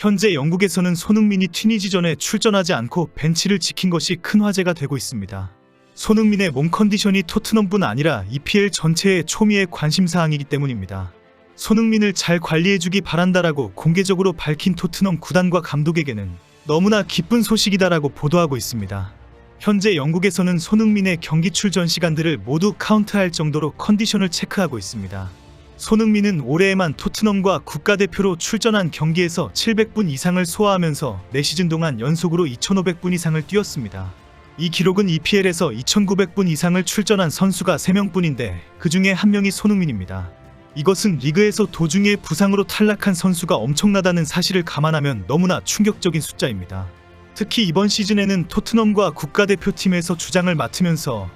현재 영국에서는 손흥민이 튀니지전에 출전하지 않고 벤치를 지킨 것이 큰 화제가 되고 있습니다. 손흥민의 몸 컨디션이 토트넘뿐 아니라 EPL 전체의 초미의 관심사항이기 때문입니다. 손흥민을 잘 관리해주기 바란다라고 공개적으로 밝힌 토트넘 구단과 감독에게는 너무나 기쁜 소식이다라고 보도하고 있습니다. 현재 영국에서는 손흥민의 경기 출전 시간들을 모두 카운트할 정도로 컨디션을 체크하고 있습니다. 손흥민은 올해에만 토트넘과 국가대표로 출전한 경기에서 700분 이상을 소화하면서 4시즌 동안 연속으로 2500분 이상을 뛰었습니다. 이 기록은 EPL에서 2900분 이상을 출전한 선수가 3명뿐인데 그 중에 한 명이 손흥민입니다. 이것은 리그에서 도중에 부상으로 탈락한 선수가 엄청나다는 사실을 감안하면 너무나 충격적인 숫자입니다. 특히 이번 시즌에는 토트넘과 국가대표팀에서 주장을 맡으면서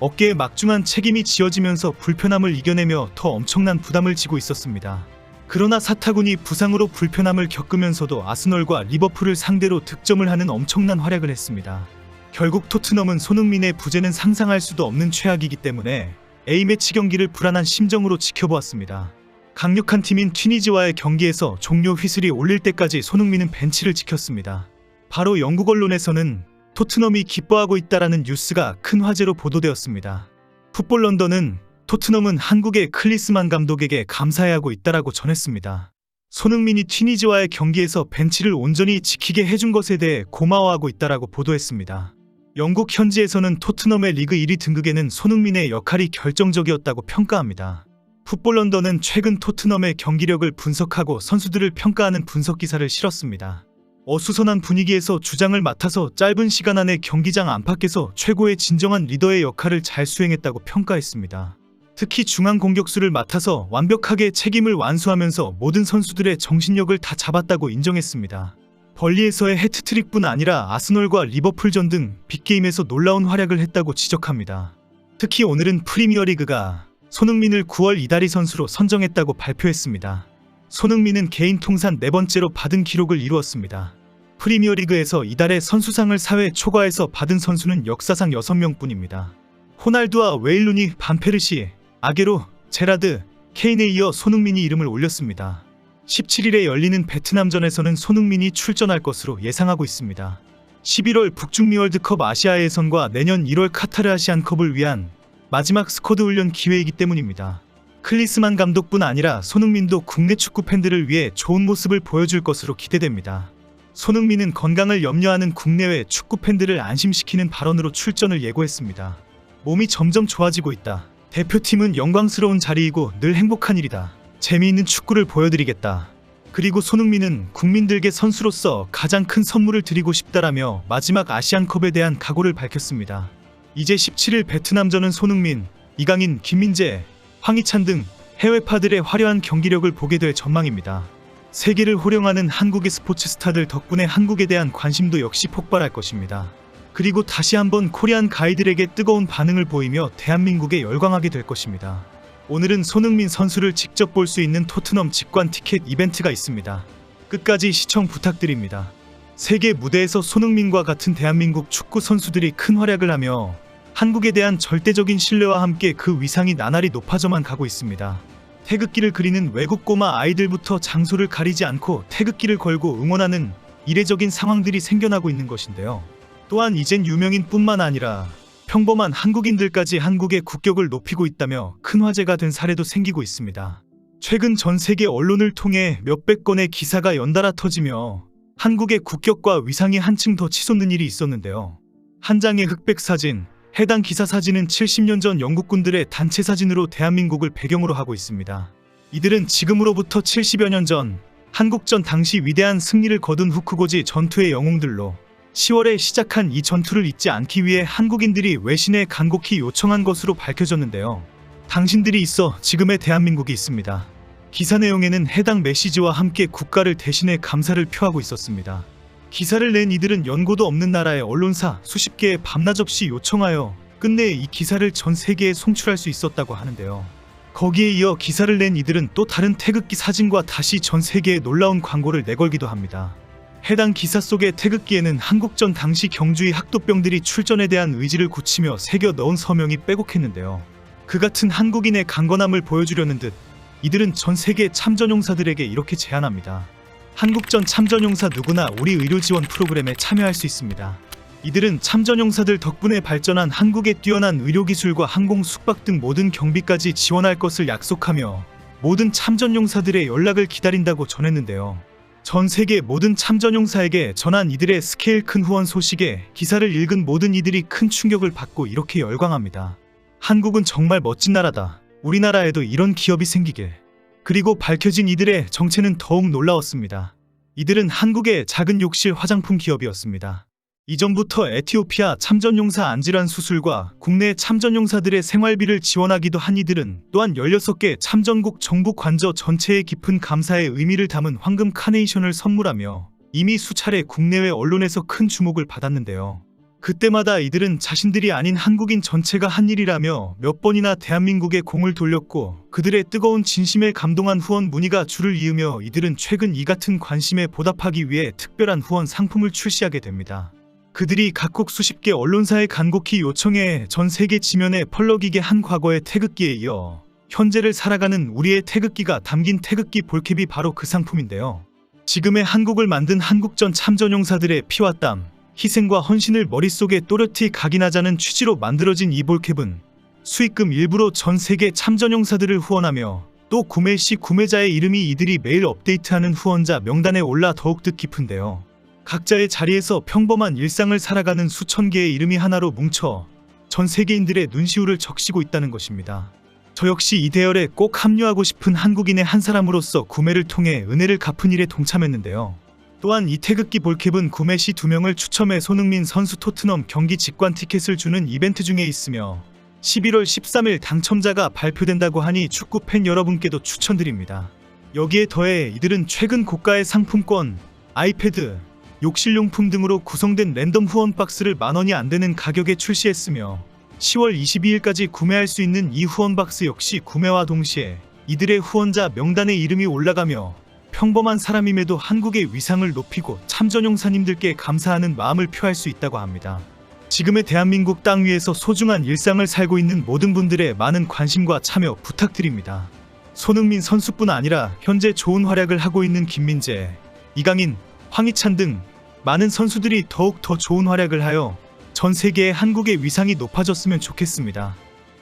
어깨에 막중한 책임이 지어지면서 불편함을 이겨내며 더 엄청난 부담을 지고 있었습니다. 그러나 사타구니 부상으로 불편함을 겪으면서도 아스널과 리버풀을 상대로 득점을 하는 엄청난 활약을 했습니다. 결국 토트넘은 손흥민의 부재는 상상할 수도 없는 최악이기 때문에 A매치 경기를 불안한 심정으로 지켜보았습니다. 강력한 팀인 튀니지와의 경기에서 종료 휘슬이 울릴 때까지 손흥민은 벤치를 지켰습니다. 바로 영국 언론에서는 토트넘이 기뻐하고 있다라는 뉴스가 큰 화제로 보도되었습니다. 풋볼 런던은 토트넘은 한국의 클리스만 감독에게 감사해하고 있다라고 전했습니다. 손흥민이 튀니지와의 경기에서 벤치를 온전히 지키게 해준 것에 대해 고마워하고 있다라고 보도했습니다. 영국 현지에서는 토트넘의 리그 1위 등극에는 손흥민의 역할이 결정적이었다고 평가합니다. 풋볼 런던은 최근 토트넘의 경기력을 분석하고 선수들을 평가하는 분석 기사를 실었습니다. 어수선한 분위기에서 주장을 맡아서 짧은 시간 안에 경기장 안팎에서 최고의 진정한 리더의 역할을 잘 수행했다고 평가했습니다. 특히 중앙 공격수를 맡아서 완벽하게 책임을 완수하면서 모든 선수들의 정신력을 다 잡았다고 인정했습니다. 벌리에서의 해트트릭뿐 아니라 아스널과 리버풀전 등 빅게임에서 놀라운 활약을 했다고 지적합니다. 특히 오늘은 프리미어리그가 손흥민을 9월 이달이 선수로 선정했다고 발표했습니다. 손흥민은 개인 통산 4번째로 받은 기록을 이루었습니다. 프리미어리그에서 이달의 선수상을 사회 초과해서 받은 선수는 역사상 6명뿐입니다. 호날두와 웨인 루니, 반페르시, 아게로, 제라드, 케인에 이어 손흥민이 이름을 올렸습니다. 17일에 열리는 베트남전에서는 손흥민이 출전할 것으로 예상하고 있습니다. 11월 북중미 월드컵 아시아 예선과 내년 1월 카타르 아시안컵을 위한 마지막 스쿼드 훈련 기회이기 때문입니다. 클리스만 감독뿐 아니라 손흥민도 국내 축구 팬들을 위해 좋은 모습을 보여줄 것으로 기대됩니다. 손흥민은 건강을 염려하는 국내외 축구 팬들을 안심시키는 발언으로 출전을 예고했습니다. 몸이 점점 좋아지고 있다. 대표팀은 영광스러운 자리이고 늘 행복한 일이다. 재미있는 축구를 보여드리겠다. 그리고 손흥민은 국민들께 선수로서 가장 큰 선물을 드리고 싶다라며 마지막 아시안컵에 대한 각오를 밝혔습니다. 이제 17일 베트남전은 손흥민, 이강인, 김민재, 황희찬 등 해외파들의 화려한 경기력을 보게 될 전망입니다. 세계를 호령하는 한국의 스포츠 스타들 덕분에 한국에 대한 관심도 역시 폭발할 것입니다. 그리고 다시 한번 코리안 가이들에게 뜨거운 반응을 보이며 대한민국에 열광하게 될 것입니다. 오늘은 손흥민 선수를 직접 볼 수 있는 토트넘 직관 티켓 이벤트가 있습니다. 끝까지 시청 부탁드립니다. 세계 무대에서 손흥민과 같은 대한민국 축구 선수들이 큰 활약을 하며 한국에 대한 절대적인 신뢰와 함께 그 위상이 나날이 높아져만 가고 있습니다. 태극기를 그리는 외국 꼬마 아이들부터 장소를 가리지 않고 태극기를 걸고 응원하는 이례적인 상황들이 생겨나고 있는 것인데요. 또한 이젠 유명인뿐만 아니라 평범한 한국인들까지 한국의 국격을 높이고 있다며 큰 화제가 된 사례도 생기고 있습니다. 최근 전 세계 언론을 통해 몇백 건의 기사가 연달아 터지며 한국의 국격과 위상이 한층 더 치솟는 일이 있었는데요. 한 장의 흑백 사진, 해당 기사 사진은 70년 전 영국군들의 단체 사진으로 대한민국을 배경으로 하고 있습니다. 이들은 지금으로부터 70여 년 전 한국전 당시 위대한 승리를 거둔 후크고지 전투의 영웅들로 10월에 시작한 이 전투를 잊지 않기 위해 한국인들이 외신에 간곡히 요청한 것으로 밝혀졌는데요. 당신들이 있어 지금의 대한민국이 있습니다. 기사 내용에는 해당 메시지와 함께 국가를 대신해 감사를 표하고 있었습니다. 기사를 낸 이들은 연고도 없는 나라의 언론사 수십 개의 밤낮 없이 요청하여 끝내 이 기사를 전 세계에 송출할 수 있었다고 하는데요. 거기에 이어 기사를 낸 이들은 또 다른 태극기 사진과 다시 전 세계에 놀라운 광고를 내걸기도 합니다. 해당 기사 속의 태극기에는 한국전 당시 경주의 학도병들이 출전에 대한 의지를 굳히며 새겨 넣은 서명이 빼곡했는데요. 그 같은 한국인의 강건함을 보여주려는 듯 이들은 전 세계 참전용사들에게 이렇게 제안합니다. 한국전 참전용사 누구나 우리 의료 지원 프로그램에 참여할 수 있습니다. 이들은 참전용사들 덕분에 발전한 한국의 뛰어난 의료기술과 항공 숙박 등 모든 경비까지 지원할 것을 약속하며 모든 참전용사들의 연락을 기다린다고 전했는데요. 전 세계 모든 참전용사에게 전한 이들의 스케일 큰 후원 소식에 기사를 읽은 모든 이들이 큰 충격을 받고 이렇게 열광합니다. 한국은 정말 멋진 나라다. 우리나라에도 이런 기업이 생기길. 그리고 밝혀진 이들의 정체는 더욱 놀라웠습니다. 이들은 한국의 작은 욕실 화장품 기업이었습니다. 이전부터 에티오피아 참전용사 안질환 수술과 국내 참전용사들의 생활비를 지원하기도 한 이들은 또한 16개 참전국 정부 관저 전체에 깊은 감사의 의미를 담은 황금 카네이션을 선물하며 이미 수차례 국내외 언론에서 큰 주목을 받았는데요. 그때마다 이들은 자신들이 아닌 한국인 전체가 한 일이라며 몇 번이나 대한민국에 공을 돌렸고 그들의 뜨거운 진심에 감동한 후원 문의가 줄을 이으며 이들은 최근 이 같은 관심에 보답하기 위해 특별한 후원 상품을 출시하게 됩니다. 그들이 각국 수십 개 언론사에 간곡히 요청해 전 세계 지면에 펄럭이게 한 과거의 태극기에 이어 현재를 살아가는 우리의 태극기가 담긴 태극기 볼캡이 바로 그 상품인데요. 지금의 한국을 만든 한국전 참전용사들의 피와 땀, 희생과 헌신을 머릿속에 또렷이 각인하자는 취지로 만들어진 이 볼캡은 수익금 일부로 전 세계 참전용사들을 후원하며 또 구매 시 구매자의 이름이 이들이 매일 업데이트하는 후원자 명단에 올라 더욱 뜻깊은데요. 각자의 자리에서 평범한 일상을 살아가는 수천 개의 이름이 하나로 뭉쳐 전 세계인들의 눈시울을 적시고 있다는 것입니다. 저 역시 이 대열에 꼭 합류하고 싶은 한국인의 한 사람으로서 구매를 통해 은혜를 갚은 일에 동참했는데요. 또한 이 태극기 볼캡은 구매 시 2명을 추첨해 손흥민 선수 토트넘 경기 직관 티켓을 주는 이벤트 중에 있으며 11월 13일 당첨자가 발표된다고 하니 축구 팬 여러분께도 추천드립니다. 여기에 더해 이들은 최근 고가의 상품권, 아이패드, 욕실용품 등으로 구성된 랜덤 후원 박스를 만원이 안되는 가격에 출시했으며 10월 22일까지 구매할 수 있는 이 후원 박스 역시 구매와 동시에 이들의 후원자 명단에 이름이 올라가며 평범한 사람임에도 한국의 위상을 높이고 참전용사님들께 감사하는 마음을 표할 수 있다고 합니다. 지금의 대한민국 땅 위에서 소중한 일상을 살고 있는 모든 분들의 많은 관심과 참여 부탁드립니다. 손흥민 선수뿐 아니라 현재 좋은 활약을 하고 있는 김민재, 이강인, 황희찬 등 많은 선수들이 더욱 더 좋은 활약을 하여 전 세계의 한국의 위상이 높아졌으면 좋겠습니다.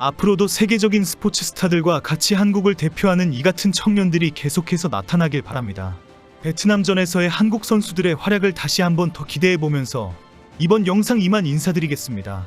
앞으로도 세계적인 스포츠 스타들과 같이 한국을 대표하는 이 같은 청년들이 계속해서 나타나길 바랍니다. 베트남전에서의 한국 선수들의 활약을 다시 한번 더 기대해보면서 이번 영상 이만 인사드리겠습니다.